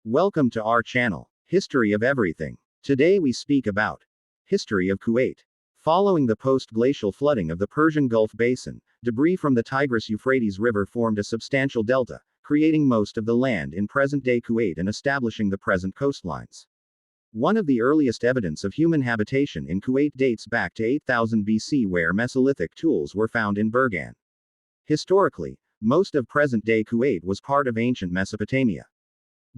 Welcome to our channel, History of Everything. Today we speak about History of Kuwait. Following the post-glacial flooding of the Persian Gulf Basin, debris from the Tigris-Euphrates River formed a substantial delta, creating most of the land in present-day Kuwait and establishing the present coastlines. One of the earliest evidence of human habitation in Kuwait dates back to 8000 BC, where Mesolithic tools were found in Burgan. Historically, most of present-day Kuwait was part of ancient Mesopotamia.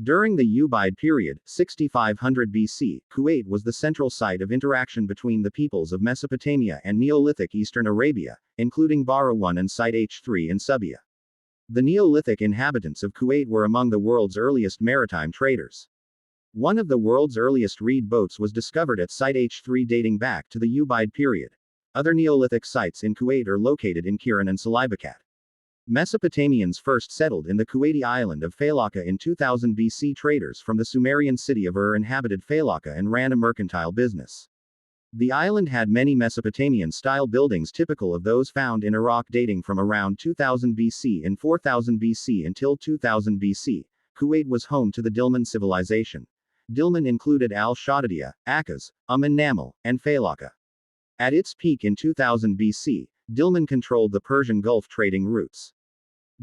During the Ubaid period, 6500 BC, Kuwait was the central site of interaction between the peoples of Mesopotamia and Neolithic Eastern Arabia, including Bara I and Site H3 in Subia. The Neolithic inhabitants of Kuwait were among the world's earliest maritime traders. One of the world's earliest reed boats was discovered at Site H3 dating back to the Ubaid period. Other Neolithic sites in Kuwait are located in Kiran and Salibakat. Mesopotamians first settled in the Kuwaiti island of Failaka in 2000 BC. Traders from the Sumerian city of Ur inhabited Failaka and ran a mercantile business. The island had many Mesopotamian-style buildings typical of those found in Iraq dating from around 2000 BC and 4000 BC until 2000 BC. Kuwait was home to the Dilmun civilization. Dilmun included Al-Shaddadiyya, Akkaz, and Namal, and Failaka. At its peak in 2000 BC, Dilmun controlled the Persian Gulf trading routes.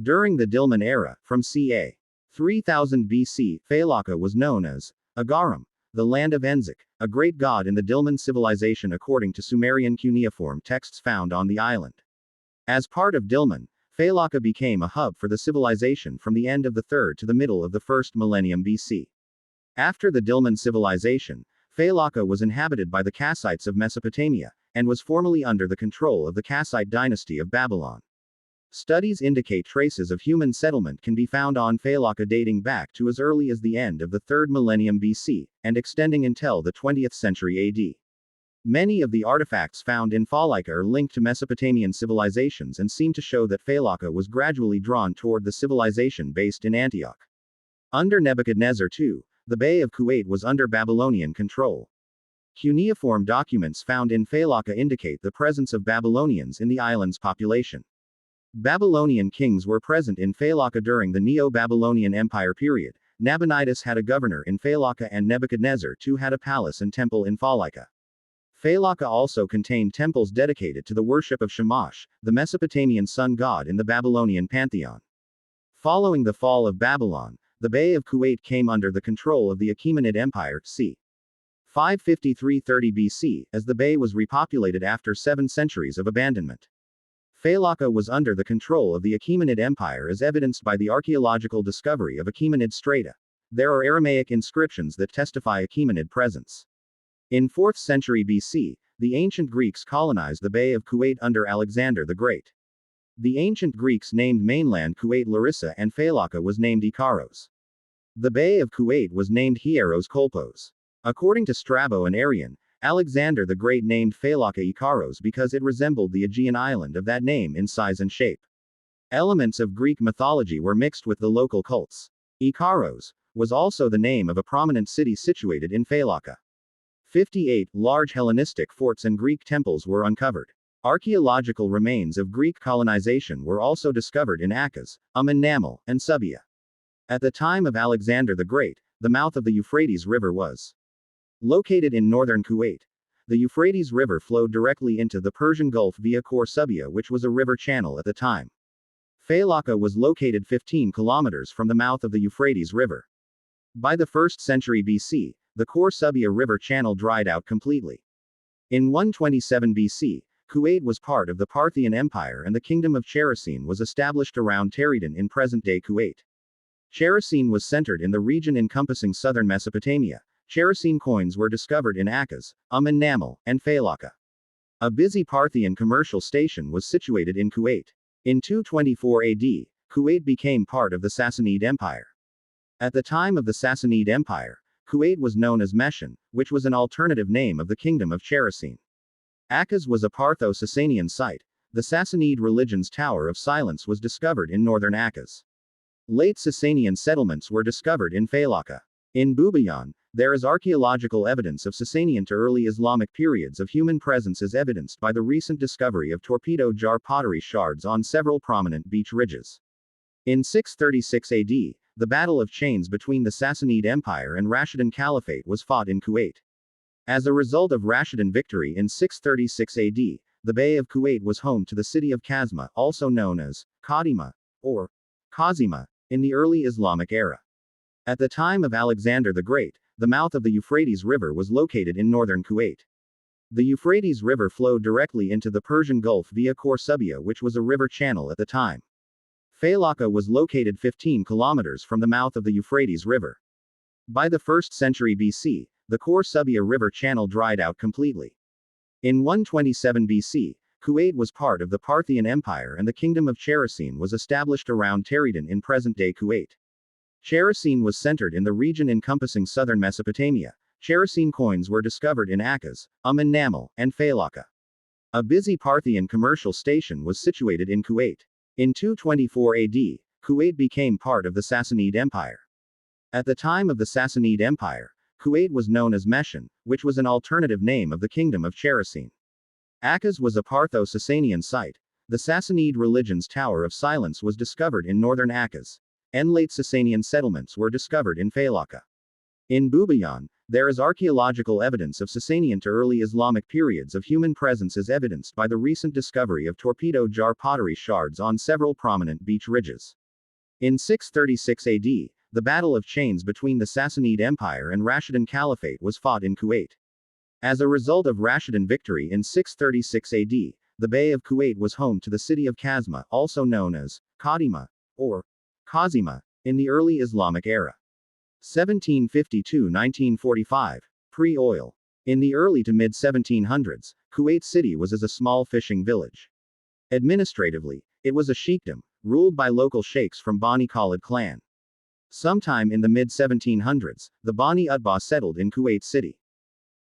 During the Dilmun era, from ca. 3000 BC, Failaka was known as Agaram, the land of Enzik, a great god in the Dilmun civilization according to Sumerian cuneiform texts found on the island. As part of Dilmun, Failaka became a hub for the civilization from the end of the 3rd to the middle of the 1st millennium BC. After the Dilmun civilization, Failaka was inhabited by the Kassites of Mesopotamia, and was formerly under the control of the Kassite dynasty of Babylon. Studies indicate traces of human settlement can be found on Failaka dating back to as early as the end of the 3rd millennium BC, and extending until the 20th century AD. Many of the artifacts found in Failaka are linked to Mesopotamian civilizations and seem to show that Failaka was gradually drawn toward the civilization based in Antioch. Under Nebuchadnezzar II, the Bay of Kuwait was under Babylonian control. Cuneiform documents found in Failaka indicate the presence of Babylonians in the island's population. Babylonian kings were present in Failaka during the Neo-Babylonian Empire period. Nabonidus had a governor in Failaka and Nebuchadnezzar II had a palace and temple in Failaka. Failaka also contained temples dedicated to the worship of Shamash, the Mesopotamian sun god in the Babylonian pantheon. Following the fall of Babylon, the Bay of Kuwait came under the control of the Achaemenid Empire, c. 553-30 BC, as the bay was repopulated after 7 centuries of abandonment. Failaka was under the control of the Achaemenid Empire as evidenced by the archaeological discovery of Achaemenid strata. There are Aramaic inscriptions that testify Achaemenid presence. In 4th century BC, the ancient Greeks colonized the Bay of Kuwait under Alexander the Great. The ancient Greeks named mainland Kuwait Larissa and Failaka was named Ikaros. The Bay of Kuwait was named Hieros Kolpos. According to Strabo and Arrian, Alexander the Great named Failaka Ikaros because it resembled the Aegean island of that name in size and shape. Elements of Greek mythology were mixed with the local cults. Ikaros was also the name of a prominent city situated in Failaka. 58 large Hellenistic forts and Greek temples were uncovered. Archaeological remains of Greek colonization were also discovered in Akkaz, and Namal, and Subia. At the time of Alexander the Great, the mouth of the Euphrates River was located in northern Kuwait. The Euphrates River flowed directly into the Persian Gulf via Khor Subia, which was a river channel at the time. Failaka was located 15 kilometers from the mouth of the Euphrates River. By the 1st century BC, the Khor Subia River channel dried out completely. In 127 BC, Kuwait was part of the Parthian Empire and the Kingdom of Chersene was established around Teredin in present-day Kuwait. Chersene was centered in the region encompassing southern Mesopotamia. Chersene coins were discovered in Akkaz, and Namal, and Failaka. A busy Parthian commercial station was situated in Kuwait. In 224 AD, Kuwait became part of the Sassanid Empire. At the time of the Sassanid Empire, Kuwait was known as Meshan, which was an alternative name of the Kingdom of Chersene. Akkaz was a Partho-Sasanian site. The Sassanid religion's Tower of Silence was discovered in northern Akkaz. Late Sasanian settlements were discovered in Failaka. In Bubayan, there is archaeological evidence of Sasanian to early Islamic periods of human presence as evidenced by the recent discovery of torpedo jar pottery shards on several prominent beach ridges. In 636 AD, the Battle of Chains between the Sassanid Empire and Rashidun Caliphate was fought in Kuwait. As a result of Rashidun victory in 636 AD, the Bay of Kuwait was home to the city of Kazma, also known as Kadima or Kazima, in the early Islamic era. At the time of Alexander the Great, the mouth of the Euphrates River was located in northern Kuwait. The Euphrates River flowed directly into the Persian Gulf via Khor Subia, which was a river channel at the time. Failaka was located 15 kilometers from the mouth of the Euphrates River. By the 1st century BC, the Khor Subia River channel dried out completely. In 127 BC, Kuwait was part of the Parthian Empire and the Kingdom of Chersene was established around Teredin in present-day Kuwait. Chersene was centered in the region encompassing southern Mesopotamia. Chersene coins were discovered in Akaz, and Namal, and Failaka. A busy Parthian commercial station was situated in Kuwait. In 224 AD, Kuwait became part of the Sassanid Empire. At the time of the Sassanid Empire, Kuwait was known as Meshan, which was an alternative name of the Kingdom of Chersene. Akaz was a Partho-Sasanian site. The Sassanid religion's Tower of Silence was discovered in northern Akaz. And late Sasanian settlements were discovered in Failaka. In Bubayan, there is archaeological evidence of Sasanian to early Islamic periods of human presence as evidenced by the recent discovery of torpedo jar pottery shards on several prominent beach ridges. In 636 AD, the Battle of Chains between the Sassanid Empire and Rashidun Caliphate was fought in Kuwait. As a result of Rashidun victory in 636 AD, the Bay of Kuwait was home to the city of Kazma, also known as Kadima or Kazima, in the early Islamic era. 1752-1945, pre-oil. In the early to mid-1700s, Kuwait City was as a small fishing village. Administratively, it was a sheikhdom, ruled by local sheikhs from Bani Khalid clan. Sometime in the mid-1700s, the Bani Utbah settled in Kuwait City.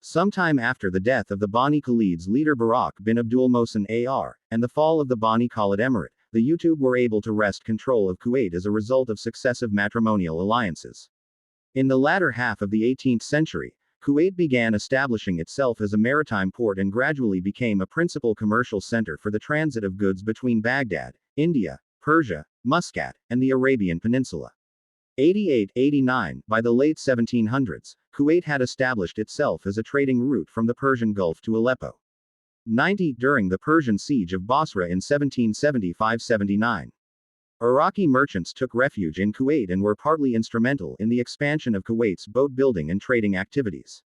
Sometime after the death of the Bani Khalid's leader Barak bin Abdul Mohsen AR, and the fall of the Bani Khalid Emirate, the Utub were able to wrest control of Kuwait as a result of successive matrimonial alliances. In the latter half of the 18th century, Kuwait began establishing itself as a maritime port and gradually became a principal commercial center for the transit of goods between Baghdad, India, Persia, Muscat, and the Arabian Peninsula. 88-89, by the late 1700s, Kuwait had established itself as a trading route from the Persian Gulf to Aleppo. 90, during the Persian siege of Basra in 1775-79. Iraqi merchants took refuge in Kuwait and were partly instrumental in the expansion of Kuwait's boat building and trading activities.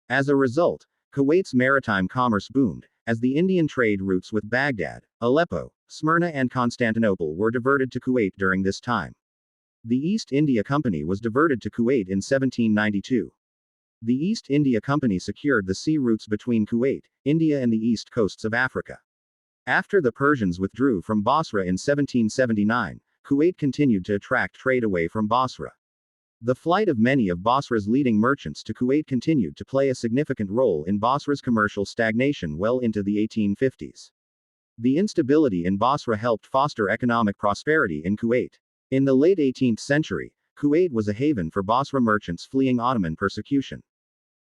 As a result, Kuwait's maritime commerce boomed, as the Indian trade routes with Baghdad, Aleppo, Smyrna and Constantinople were diverted to Kuwait during this time. The East India Company was diverted to Kuwait in 1792. The East India Company secured the sea routes between Kuwait, India and the east coasts of Africa. After the Persians withdrew from Basra in 1779, Kuwait continued to attract trade away from Basra. The flight of many of Basra's leading merchants to Kuwait continued to play a significant role in Basra's commercial stagnation well into the 1850s. The instability in Basra helped foster economic prosperity in Kuwait. In the late 18th century, Kuwait was a haven for Basra merchants fleeing Ottoman persecution.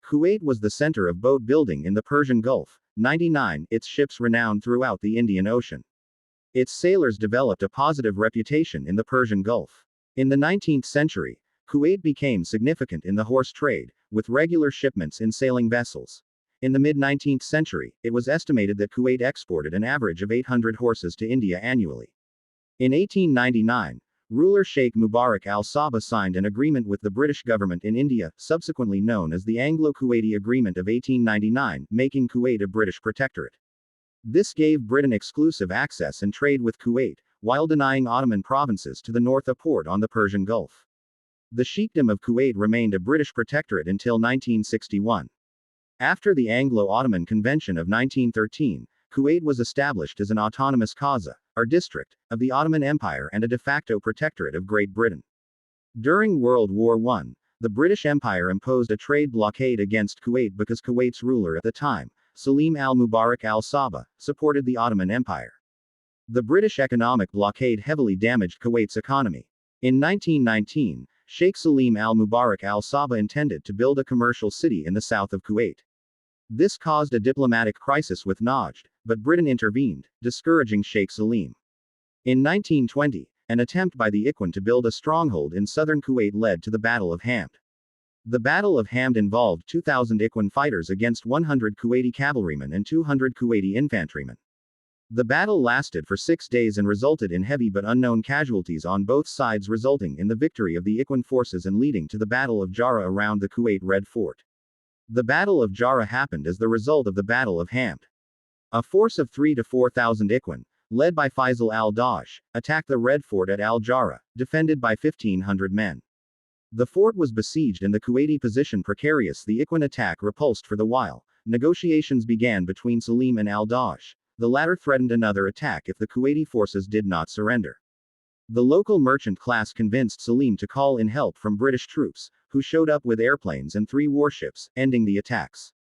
Kuwait was the center of boat building in the Persian Gulf. 99, its ships renowned throughout the Indian Ocean. Its sailors developed a positive reputation in the Persian Gulf. In the 19th century, Kuwait became significant in the horse trade, with regular shipments in sailing vessels. In the mid-19th century, it was estimated that Kuwait exported an average of 800 horses to India annually. In 1899, ruler Sheikh Mubarak al-Sabah signed an agreement with the British government in India, subsequently known as the Anglo-Kuwaiti Agreement of 1899, making Kuwait a British protectorate. This gave Britain exclusive access and trade with Kuwait, while denying Ottoman provinces to the north a port on the Persian Gulf. The Sheikhdom of Kuwait remained a British protectorate until 1961. After the Anglo-Ottoman Convention of 1913, Kuwait was established as an autonomous Kaza, or district, of the Ottoman Empire and a de facto protectorate of Great Britain. During World War I, the British Empire imposed a trade blockade against Kuwait because Kuwait's ruler at the time, Salim al-Mubarak al-Sabah, supported the Ottoman Empire. The British economic blockade heavily damaged Kuwait's economy. In 1919, Sheikh Salim al-Mubarak al-Sabah intended to build a commercial city in the south of Kuwait. This caused a diplomatic crisis with Najd, but Britain intervened, discouraging Sheikh Salim. In 1920, an attempt by the Ikhwan to build a stronghold in southern Kuwait led to the Battle of Hamd. The Battle of Hamd involved 2,000 Ikhwan fighters against 100 Kuwaiti cavalrymen and 200 Kuwaiti infantrymen. The battle lasted for 6 days and resulted in heavy but unknown casualties on both sides, resulting in the victory of the Ikhwan forces and leading to the Battle of Jarrah around the Kuwait Red Fort. The Battle of Jarrah happened as the result of the Battle of Hamd. A force of 3,000 to 4,000 Ikhwan, led by Faisal al-Dash, attacked the Red Fort at al-Jarrah, defended by 1,500 men. The fort was besieged and the Kuwaiti position precarious. The Ikhwan attack repulsed for the while. Negotiations began between Salim and al-Dash. The latter threatened another attack if the Kuwaiti forces did not surrender. The local merchant class convinced Salim to call in help from British troops, who showed up with airplanes and 3 warships, ending the attacks.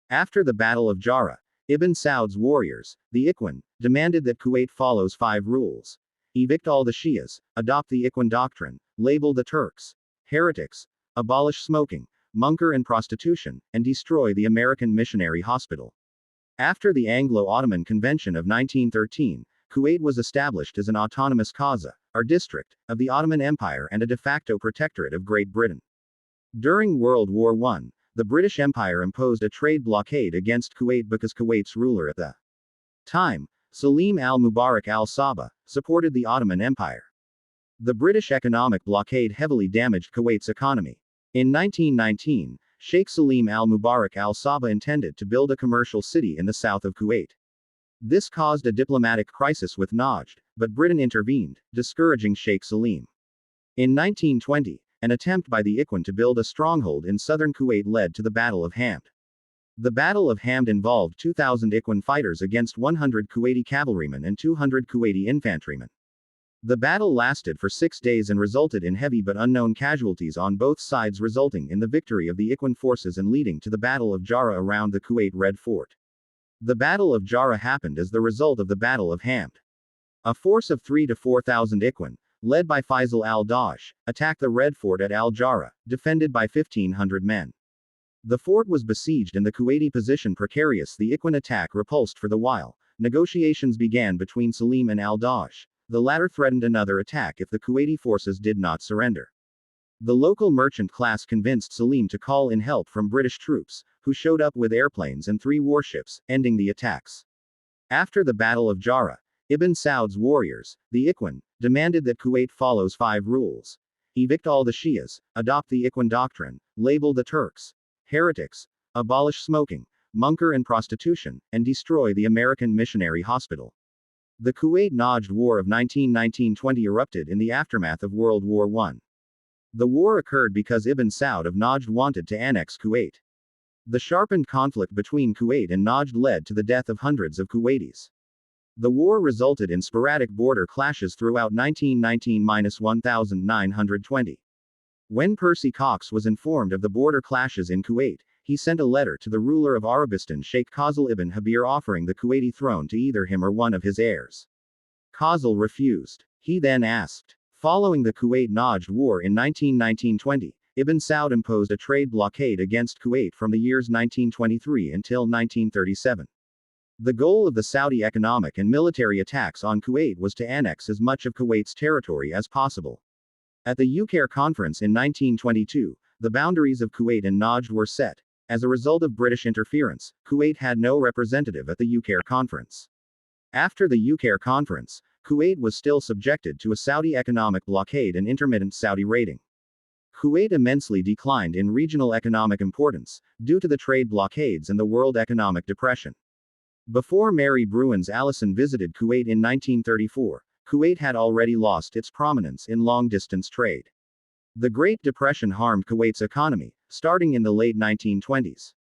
After the Battle of Jarrah, Ibn Saud's warriors, the Ikhwan, demanded that Kuwait follows 5 rules. Evict all the Shias, adopt the Ikhwan doctrine, label the Turks heretics, abolish smoking, munkar and prostitution, and destroy the American Missionary Hospital. After the Anglo-Ottoman Convention of 1913, Kuwait was established as an autonomous Kaza, or district, of the Ottoman Empire and a de facto protectorate of Great Britain. During World War I, the British Empire imposed a trade blockade against Kuwait because Kuwait's ruler at the time, Salim al-Mubarak al-Sabah, supported the Ottoman Empire. The British economic blockade heavily damaged Kuwait's economy. In 1919, Sheikh Salim al-Mubarak al-Sabah intended to build a commercial city in the south of Kuwait. This caused a diplomatic crisis with Najd, but Britain intervened, discouraging Sheikh Salim. In 1920, an attempt by the Ikhwan to build a stronghold in southern Kuwait led to the Battle of Hamd. The Battle of Hamd involved 2,000 Ikhwan fighters against 100 Kuwaiti cavalrymen and 200 Kuwaiti infantrymen. The battle lasted for 6 days and resulted in heavy but unknown casualties on both sides, resulting in the victory of the Ikhwan forces and leading to the Battle of Jarrah around the Kuwait Red Fort. The Battle of Jarrah happened as the result of the Battle of Hamd. A force of 3,000 to 4,000 Ikhwan, led by Faisal al-Dash, attacked the Red Fort at al-Jarrah, defended by 1,500 men. The fort was besieged and the Kuwaiti position precarious. The Ikhwan attack repulsed for the while. Negotiations began between Salim and al-Dash. The latter threatened another attack if the Kuwaiti forces did not surrender. The local merchant class convinced Salim to call in help from British troops, who showed up with airplanes and 3 warships, ending the attacks. After the Battle of Jarrah, Ibn Saud's warriors, the Ikhwan, demanded that Kuwait follows 5 rules. Evict all the Shias, adopt the Ikhwan doctrine, label the Turks heretics, abolish smoking, munkar and prostitution, and destroy the American Missionary Hospital. The Kuwait-Najd War of 1919-20 erupted in the aftermath of World War I. The war occurred because Ibn Saud of Najd wanted to annex Kuwait. The sharpened conflict between Kuwait and Najd led to the death of hundreds of Kuwaitis. The war resulted in sporadic border clashes throughout 1919-1920. When Percy Cox was informed of the border clashes in Kuwait, he sent a letter to the ruler of Arabistan Sheikh Khazal ibn Habir offering the Kuwaiti throne to either him or one of his heirs. Khazal refused. He then asked. Following the Kuwait-Najd War in 1919-20, Ibn Saud imposed a trade blockade against Kuwait from the years 1923 until 1937. The goal of the Saudi economic and military attacks on Kuwait was to annex as much of Kuwait's territory as possible. At the Uqair Conference in 1922, the boundaries of Kuwait and Najd were set. As a result of British interference, Kuwait had no representative at the Uqair Conference. After the Uqair Conference, Kuwait was still subjected to a Saudi economic blockade and intermittent Saudi raiding. Kuwait immensely declined in regional economic importance, due to the trade blockades and the world economic depression. Before Mary Bruins Allison visited Kuwait in 1934, Kuwait had already lost its prominence in long-distance trade. The Great Depression harmed Kuwait's economy, starting in the late 1920s.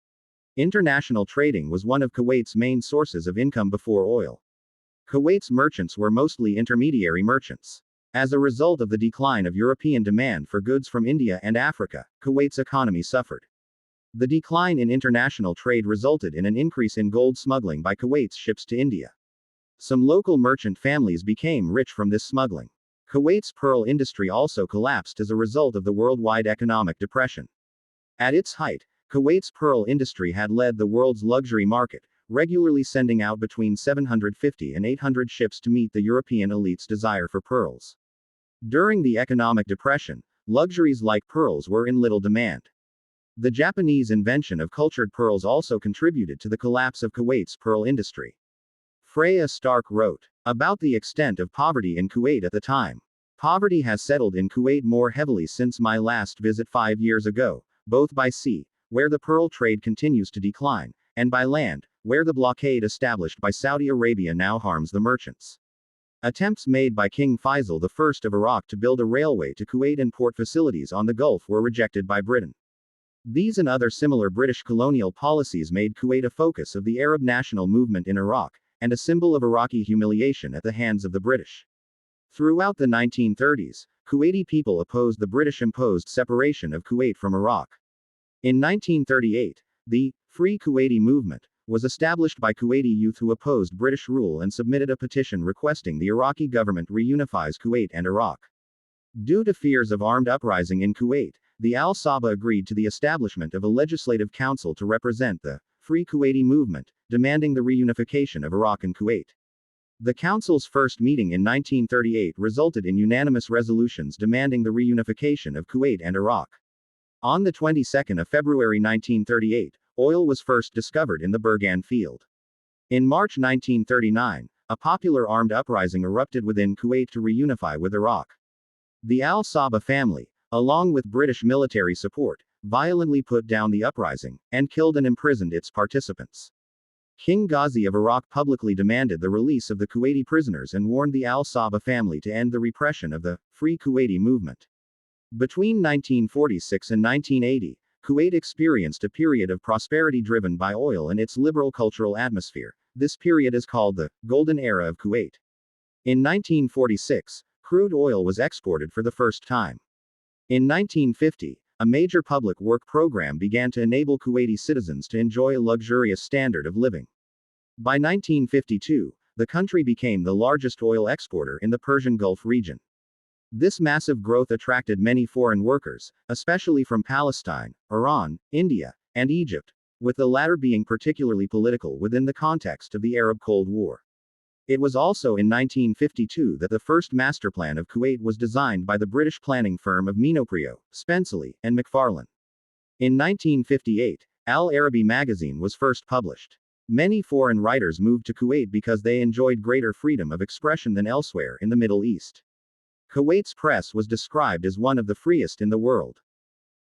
International trading was one of Kuwait's main sources of income before oil. Kuwait's merchants were mostly intermediary merchants. As a result of the decline of European demand for goods from India and Africa, Kuwait's economy suffered. The decline in international trade resulted in an increase in gold smuggling by Kuwait's ships to India. Some local merchant families became rich from this smuggling. Kuwait's pearl industry also collapsed as a result of the worldwide economic depression. At its height, Kuwait's pearl industry had led the world's luxury market, regularly sending out between 750 and 800 ships to meet the European elite's desire for pearls. During the economic depression, luxuries like pearls were in little demand. The Japanese invention of cultured pearls also contributed to the collapse of Kuwait's pearl industry. Freya Stark wrote about the extent of poverty in Kuwait at the time. Poverty has settled in Kuwait more heavily since my last visit 5 years ago, both by sea, where the pearl trade continues to decline, and by land, where the blockade established by Saudi Arabia now harms the merchants. Attempts made by King Faisal I of Iraq to build a railway to Kuwait and port facilities on the Gulf were rejected by Britain. These and other similar British colonial policies made Kuwait a focus of the Arab national movement in Iraq, and a symbol of Iraqi humiliation at the hands of the British. Throughout the 1930s, Kuwaiti people opposed the British-imposed separation of Kuwait from Iraq. In 1938, the Free Kuwaiti movement was established by Kuwaiti youth who opposed British rule and submitted a petition requesting the Iraqi government reunifies Kuwait and Iraq. Due to fears of armed uprising in Kuwait, the Al-Sabah agreed to the establishment of a legislative council to represent the Free Kuwaiti movement, demanding the reunification of Iraq and Kuwait. The council's first meeting in 1938 resulted in unanimous resolutions demanding the reunification of Kuwait and Iraq. On the 22nd of February 1938, oil was first discovered in the Burgan field. In March 1939, a popular armed uprising erupted within Kuwait to reunify with Iraq. The Al-Sabah family, along with British military support, violently put down the uprising, and killed and imprisoned its participants. King Ghazi of Iraq publicly demanded the release of the Kuwaiti prisoners and warned the Al-Sabah family to end the repression of the Free Kuwaiti movement. Between 1946 and 1980, Kuwait experienced a period of prosperity driven by oil and its liberal cultural atmosphere. This period is called the Golden Era of Kuwait. In 1946, crude oil was exported for the first time. In 1950, a major public work program began to enable Kuwaiti citizens to enjoy a luxurious standard of living. By 1952, the country became the largest oil exporter in the Persian Gulf region. This massive growth attracted many foreign workers, especially from Palestine, Iran, India, and Egypt, with the latter being particularly political within the context of the Arab Cold War. It was also in 1952 that the first master plan of Kuwait was designed by the British planning firm of Minoprio, Spenceley, and McFarlane. In 1958, Al Arabi magazine was first published. Many foreign writers moved to Kuwait because they enjoyed greater freedom of expression than elsewhere in the Middle East. Kuwait's press was described as one of the freest in the world.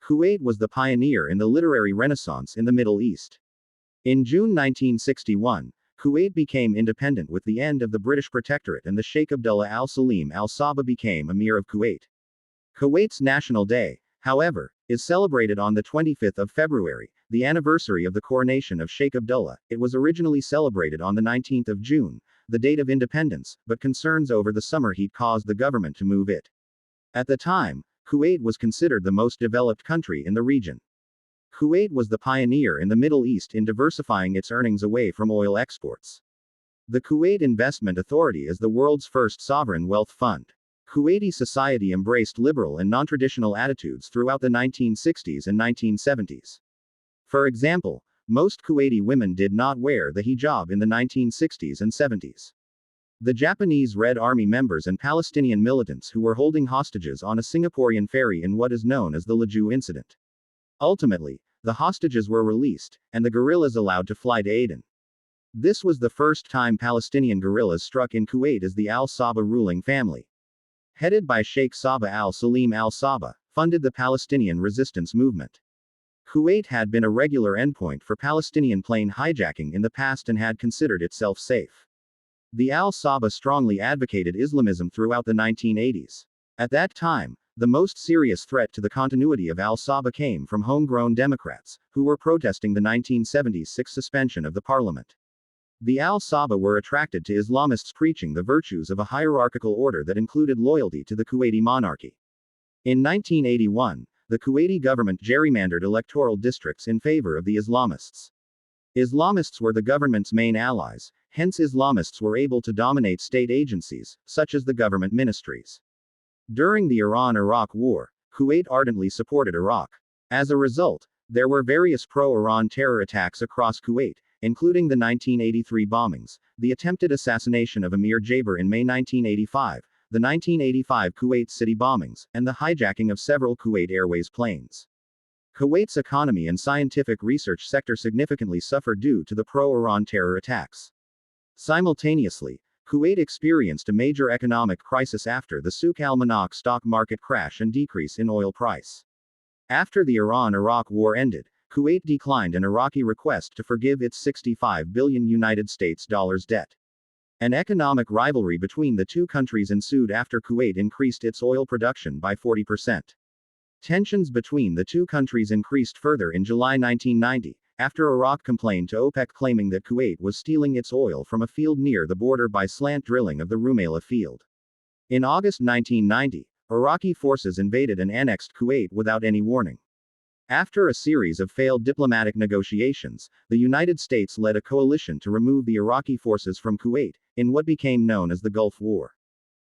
Kuwait was the pioneer in the literary renaissance in the Middle East. In June 1961, Kuwait became independent with the end of the British protectorate and the Sheikh Abdullah al-Salim al-Sabah became Emir of Kuwait. Kuwait's National Day, however, is celebrated on the 25th of February, the anniversary of the coronation of Sheikh Abdullah. It was originally celebrated on the 19th of June, the date of independence, but concerns over the summer heat caused the government to move it. At the time, Kuwait was considered the most developed country in the region. Kuwait was the pioneer in the Middle East in diversifying its earnings away from oil exports. The Kuwait Investment Authority is the world's first sovereign wealth fund. Kuwaiti society embraced liberal and non-traditional attitudes throughout the 1960s and 1970s. For example, most Kuwaiti women did not wear the hijab in the 1960s and 70s. The Japanese Red Army members and Palestinian militants who were holding hostages on a Singaporean ferry in what is known as the Laju incident. Ultimately, the hostages were released, and the guerrillas allowed to fly to Aden. This was the first time Palestinian guerrillas struck in Kuwait as the al-Sabah ruling family. Headed by Sheikh Sabah al-Salim al-Sabah, funded the Palestinian resistance movement. Kuwait had been a regular endpoint for Palestinian plane hijacking in the past and had considered itself safe. The al-Sabah strongly advocated Islamism throughout the 1980s. At that time, the most serious threat to the continuity of al-Sabah came from homegrown Democrats, who were protesting the 1976 suspension of the parliament. The al-Sabah were attracted to Islamists preaching the virtues of a hierarchical order that included loyalty to the Kuwaiti monarchy. In 1981, the Kuwaiti government gerrymandered electoral districts in favor of the Islamists. Islamists were the government's main allies, hence Islamists were able to dominate state agencies, such as the government ministries. During the Iran-Iraq War, Kuwait ardently supported Iraq. As a result, there were various pro-Iran terror attacks across Kuwait, including the 1983 bombings, the attempted assassination of Emir Jaber in May 1985, the 1985 Kuwait city bombings, and the hijacking of several Kuwait Airways planes. Kuwait's economy and scientific research sector significantly suffered due to the pro-Iran terror attacks. Simultaneously, Kuwait experienced a major economic crisis after the Souk al-Manakh stock market crash and decrease in oil price. After the Iran-Iraq war ended, Kuwait declined an Iraqi request to forgive its $65 billion United States dollars debt. An economic rivalry between the two countries ensued after Kuwait increased its oil production by 40%. Tensions between the two countries increased further in July 1990, after Iraq complained to OPEC claiming that Kuwait was stealing its oil from a field near the border by slant drilling of the Rumaila field. In August 1990, Iraqi forces invaded and annexed Kuwait without any warning. After a series of failed diplomatic negotiations, the United States led a coalition to remove the Iraqi forces from Kuwait, in what became known as the Gulf War.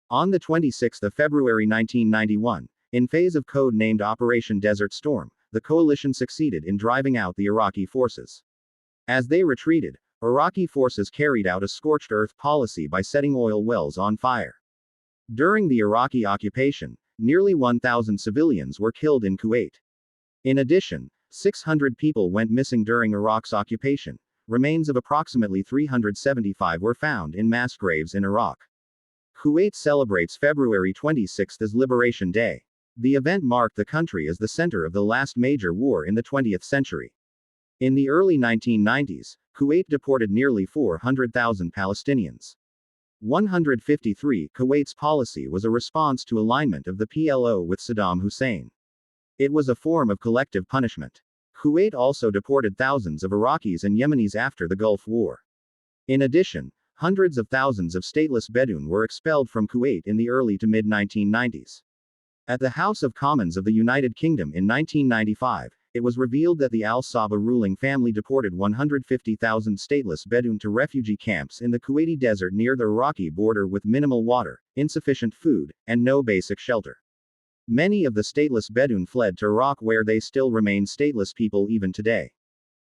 On the 26th of February 1991, in phase of code-named Operation Desert Storm, the coalition succeeded in driving out the Iraqi forces. As they retreated, Iraqi forces carried out a scorched earth policy by setting oil wells on fire. During the Iraqi occupation, nearly 1,000 civilians were killed in Kuwait. In addition, 600 people went missing during Iraq's occupation. Remains of approximately 375 were found in mass graves in Iraq. Kuwait celebrates February 26 as Liberation Day. The event marked the country as the center of the last major war in the 20th century. In the early 1990s, Kuwait deported nearly 400,000 Palestinians. 153. Kuwait's policy was a response to alignment of the PLO with Saddam Hussein. It was a form of collective punishment. Kuwait also deported thousands of Iraqis and Yemenis after the Gulf War. In addition, hundreds of thousands of stateless Bedouin were expelled from Kuwait in the early to mid-1990s. At the House of Commons of the United Kingdom in 1995, it was revealed that the Al-Sabah ruling family deported 150,000 stateless Bedouin to refugee camps in the Kuwaiti desert near the Iraqi border with minimal water, insufficient food, and no basic shelter. Many of the stateless Bedouin fled to Iraq, where they still remain stateless people even today.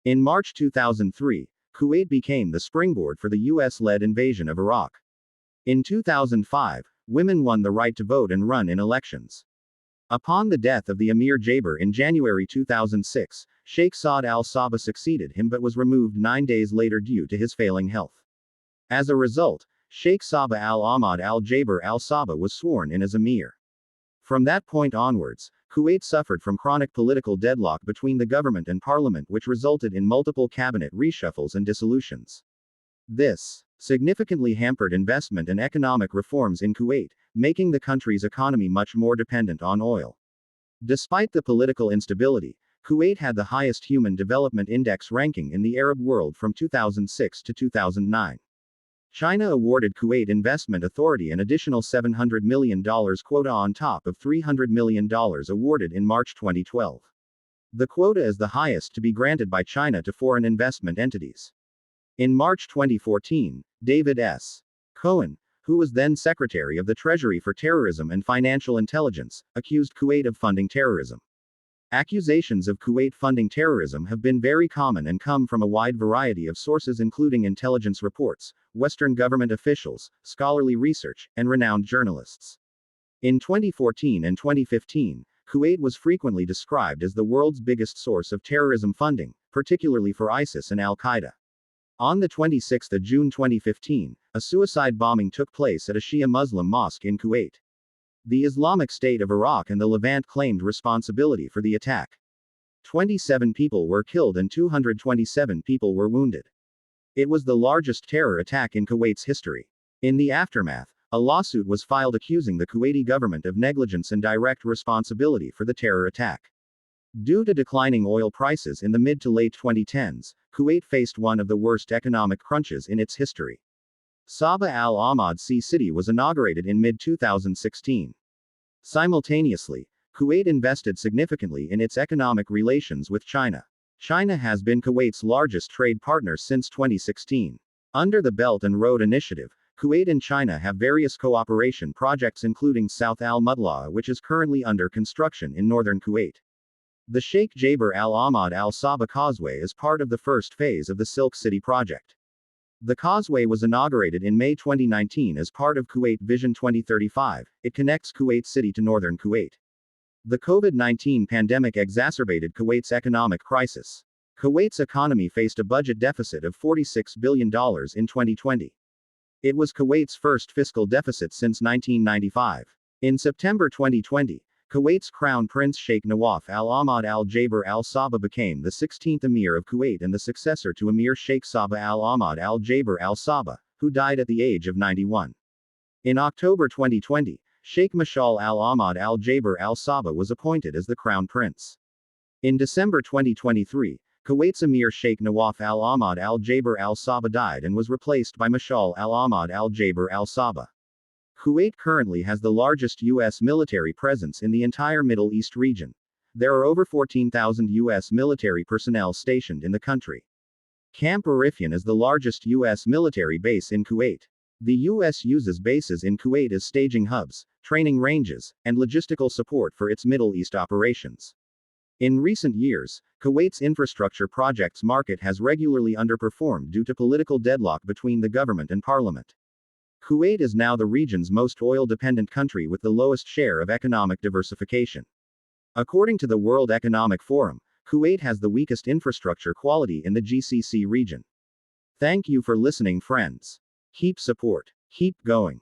In March 2003, Kuwait became the springboard for the US-led invasion of Iraq. In 2005, women won the right to vote and run in elections. Upon the death of the Emir Jaber in January 2006, Sheikh Saad al-Sabah succeeded him but was removed 9 days later due to his failing health. As a result, Sheikh Sabah al-Ahmad al-Jaber al-Sabah was sworn in as Emir. From that point onwards, Kuwait suffered from chronic political deadlock between the government and parliament, which resulted in multiple cabinet reshuffles and dissolutions. This significantly hampered investment and economic reforms in Kuwait, making the country's economy much more dependent on oil. Despite the political instability, Kuwait had the highest Human Development Index ranking in the Arab world from 2006 to 2009. China awarded Kuwait Investment Authority an additional $700 million quota on top of $300 million awarded in March 2012. The quota is the highest to be granted by China to foreign investment entities. In March 2014, David S. Cohen, who was then Secretary of the Treasury for Terrorism and Financial Intelligence, accused Kuwait of funding terrorism. Accusations of Kuwait funding terrorism have been very common and come from a wide variety of sources, including intelligence reports, Western government officials, scholarly research, and renowned journalists. In 2014 and 2015, Kuwait was frequently described as the world's biggest source of terrorism funding, particularly for ISIS and Al-Qaeda. On the 26th of June 2015, a suicide bombing took place at a Shia Muslim mosque in Kuwait. The Islamic State of Iraq and the Levant claimed responsibility for the attack. 27 people were killed and 227 people were wounded. It was the largest terror attack in Kuwait's history. In the aftermath, a lawsuit was filed accusing the Kuwaiti government of negligence and direct responsibility for the terror attack. Due to declining oil prices in the mid to late 2010s, Kuwait faced one of the worst economic crunches in its history. Sabah al-Ahmad Sea City was inaugurated in mid-2016. Simultaneously, Kuwait invested significantly in its economic relations with China. China has been Kuwait's largest trade partner since 2016. Under the Belt and Road Initiative, Kuwait and China have various cooperation projects, including South al-Mutla'a, which is currently under construction in northern Kuwait. The Sheikh Jaber al-Ahmad al-Sabah Causeway is part of the first phase of the Silk City project. The causeway was inaugurated in May 2019 as part of Kuwait Vision 2035. It connects Kuwait City to northern Kuwait. The COVID-19 pandemic exacerbated Kuwait's economic crisis. Kuwait's economy faced a budget deficit of $46 billion in 2020. It was Kuwait's first fiscal deficit since 1995. In September 2020, Kuwait's Crown Prince Sheikh Nawaf al-Ahmad al-Jaber al-Sabah became the 16th Emir of Kuwait and the successor to Emir Sheikh Sabah al-Ahmad al-Jaber al-Sabah, who died at the age of 91. In October 2020, Sheikh Mashal al-Ahmad al-Jaber al-Sabah was appointed as the Crown Prince. In December 2023, Kuwait's Emir Sheikh Nawaf al-Ahmad al-Jaber al-Sabah died and was replaced by Mashal al-Ahmad al-Jaber al-Sabah. Kuwait currently has the largest U.S. military presence in the entire Middle East region. There are over 14,000 U.S. military personnel stationed in the country. Camp Arifjan is the largest U.S. military base in Kuwait. The U.S. uses bases in Kuwait as staging hubs, training ranges, and logistical support for its Middle East operations. In recent years, Kuwait's infrastructure projects market has regularly underperformed due to political deadlock between the government and parliament. Kuwait is now the region's most oil-dependent country with the lowest share of economic diversification. According to the World Economic Forum, Kuwait has the weakest infrastructure quality in the GCC region. Thank you for listening, friends. Keep support. Keep going.